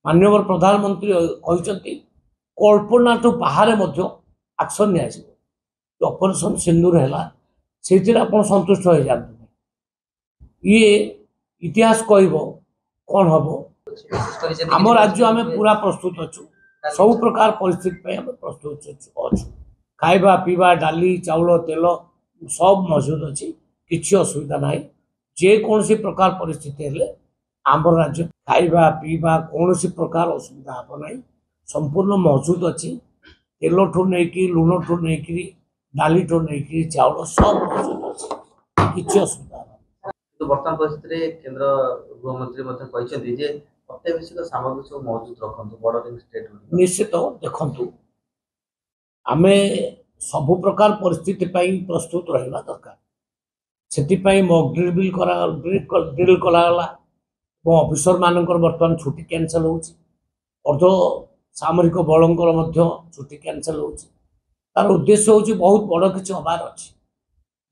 माननीय प्रधानमंत्री कहते कल्पना तो बाहर एक्शन नि ऑपरेशन सिंदूर है से आप संतुष्ट हो जाते ये इतिहास कह कौन हम आम राज्य आम पूरा प्रस्तुत अच्छु सब प्रकार परिस्थिति आम प्रस्तुत अच्छु खाइबा पीवा डाली चाउल तेल सब मौजूद अच्छी किसी असुविधा ना जेकोसी प्रकार परिस्थिति हेले आम राज्य खाइबा पीवा कौन प्रकार असुविधा हम ना संपूर्ण मौजूद अच्छी तेल ठू नहीं लुण ठू नहीं डाली ठू नहीं चाउल सब मौजूद अच्छी किसी असुविधा तो वर्तमान परिस्थिति केंद्र गृहमंत्री अत्यावश्यक सामग्री सब मौजूद रखु बॉर्डरिंग स्टेट निश्चित देखु आम सबु प्रकार परिस्थिति प्रस्तुत रहा दरकार से मॉक ड्रिल कराला ऑफिसर मानकर बर्तमान छुट्टी कैंसल हो सामरिक बलंकर छुट्टी कैंसल हो तार उद्देश्य हूँ बहुत बड़ किसी हबार अच्छी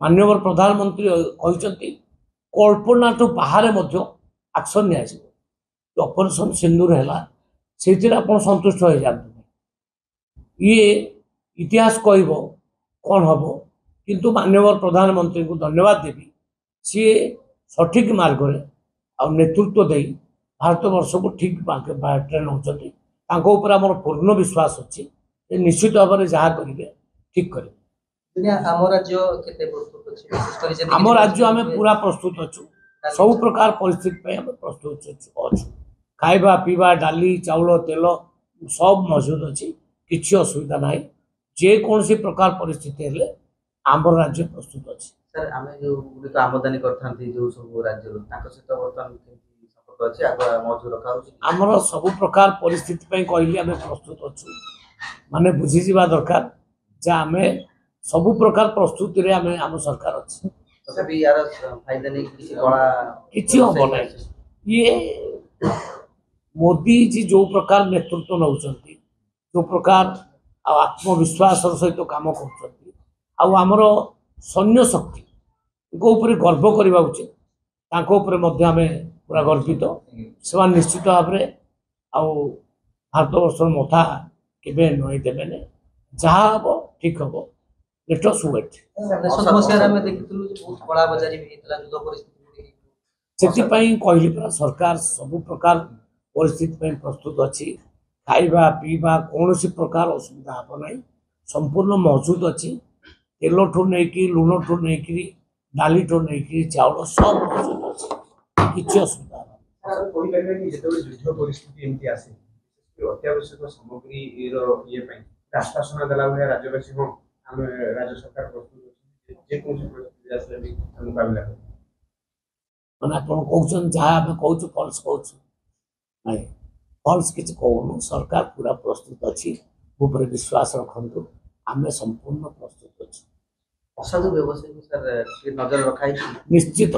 माननीय प्रधानमंत्री कहते कल्पना तो बाहर एक्शन नि ऑपरेशन सिंदूर है से आप संतुष्ट हो जाते ये इतिहास कह कौन हम किंतु माननीय प्रधानमंत्री को धन्यवाद देवी सी सठिक मार्ग में नेतृत्व दे भारत वर्ष को ठीक ट्रेन होती आम पूर्ण विश्वास अच्छी निश्चित भाव में जहाँ करेंगे ठीक करेंगे आम राज्य आम पूरा प्रस्तुत अच्छु सब प्रकार परिस्थिति आम प्रस्तुत अच्छु खाइबा पीवा डाली चाउल तेल सब मौजूद अच्छी किसी असुविधा ना जेकोसी प्रकार परिस्थिति हेले आम राज्य प्रस्तुत अच्छी सर आम जो आमदानी जो सब राज्य आमर सब प्रकार परिस्थिति कहली आम प्रस्तुत अच्छु माने बुझीजा दरकार जे आम सब प्रकार प्रस्तुति आम आम सरकार अच्छी किसी हम ना ये मोदी जी जो प्रकार नेतृत्व नौ जो प्रकार आत्मविश्वास सहित काम करमर सैन्य शक्ति ऊपर गर्व करवा उचित आम पूरा गर्वित से निश्चित भाव में भारत वर्ष मथा के नई देवे जहाँ हम ठीक हम लेट अस वेट से कहली परा सरकार सब प्रकार परिस्थिति प्रस्तुत अच्छी खाइबा पीवा कौन प्रकार असुविधा हम ना संपूर्ण मौजूद अच्छी तेल ठू नहीं लुण ठू नहीं डाली ठू नहीं चाउल सब मौजूद अच्छी किसी असुविधा अत्यावश्यक सामग्री आश्वासन देला राज्यवासी राज्य सरकार प्रस्तुत मुकाबला मैंने आप कहते जहाँ आम कहूँ फल्स कहूँ फल्स किसी कहूँ सरकार पूरा प्रस्तुत अच्छी ऊपर विश्वास रखु आम संपूर्ण प्रस्तुत अच्छी असाधु व्यवसायी सर नजर रखाई निश्चित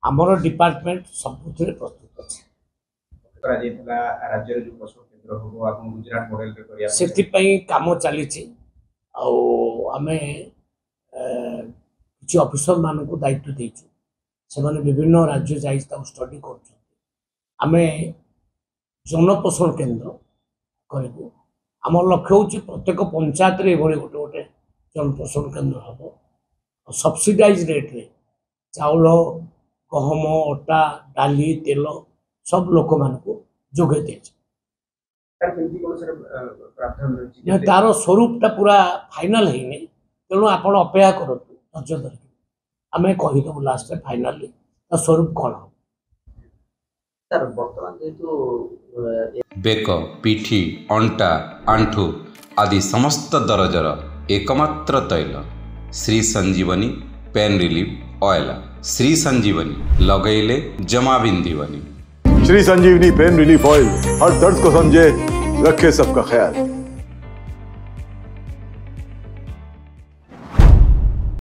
आमर डिपार्टमेंट सब प्रस्तुत अच्छी राज्य जो पशु केन्द्र हम गुजरात मॉडल से काम चली आम किसी ऑफिसर मान को दायित्व देचु से विभिन्न राज्य जा स्टडी करें जनपोषण केन्द्र करूँ आम लक्ष्य हूँ प्रत्येक पंचायत गोटे गोटे जनपोषण केन्द्र हम सब्सिडाइज रेट रे चाउल गहम अटा डाली तेल सब लोक मान जोगे दे तार स्वरूपटा पूरा फाइनाल है तेणु आप अपेक्षा करूँ धैर्य धरिक आम कहीदेव लास्ट फाइनाली स्वरूप कौन हम बेक पिठी अंटा आंठू आदि समस्त दरजर एकमात्र तैल श्री संजीवनी पेन रिलीफ ऑयल श्री संजीवनी लगैले जमा बिंदीवनी। श्री संजीवनी पेन रिलीफ ऑयल हर दर्द को समझे, रखे सबका ख्याल।